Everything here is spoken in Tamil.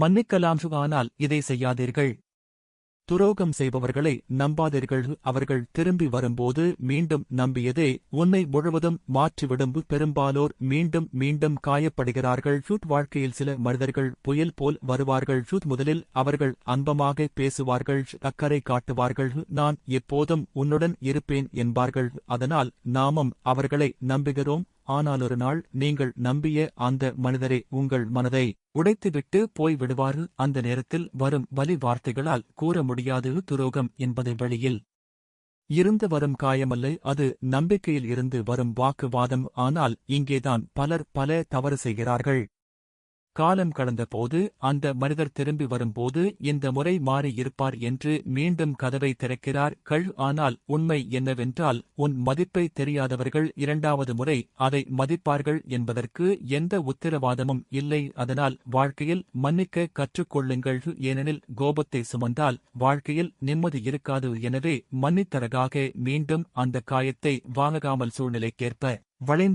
மன்னிக்கலாம், ஆனால் இதை செய்யாதீர்கள். துரோகம் செய்பவர்களை நம்பாதீர்கள். அவர்கள் திரும்பி வரும்போது மீண்டும் நம்பியதே உன்னை முழுவதும் மாற்றிவிடும். பெரும்பாலோர் மீண்டும் மீண்டும் காயப்படுகிறார்கள். வாழ்க்கையில் சில மனிதர்கள் புயல் போல் வருவார்கள். முதலில் அவர்கள் அன்பமாக பேசுவார்கள், அக்கறை காட்டுவார்கள், நான் எப்போதும் உன்னுடன் இருப்பேன் என்பார்கள். அதனால் நாமும் அவர்களை நம்புகிறோம். ஆனால் ஒரு நாள் நீங்கள் நம்பிய அந்த மனிதரே உங்கள் மனதை உடைத்துவிட்டு போய் விடுவார். அந்த நேரத்தில் வரும் வலி வார்த்தைகளால் கூற முடியாது. துரோகம் என்பது வெளியில் இருந்து வரும் காயமல்ல, அது நம்பிக்கையில் இருந்து வரும் வாக்குவாதம். ஆனால் இங்கேதான் பலர் பல தவறு செய்கிறார்கள். காலம் கடந்த போது அந்த மனிதர் திரும்பி வரும்போது இந்த முறை மாறி இருப்பார் என்று மீண்டும் கதவை திறக்கிறார். ஆனால் உண்மை என்னவென்றால் உன் மதிப்பை தெரியாதவர்கள் இரண்டாவது முறை அதை மதிப்பார்கள் என்பதற்கு எந்த உத்தரவாதமும் இல்லை. அதனால் வாழ்க்கையில் மன்னிக்க கற்றுக்கொள்ளுங்கள். ஏனெனில் கோபத்தை சுமந்தால் வாழ்க்கையில் நிம்மதி இருக்காது. எனவே மன்னித்தரகாக மீண்டும் அந்த காயத்தை வாங்காமல் சூழ்நிலைக்கேற்ப வளைந்து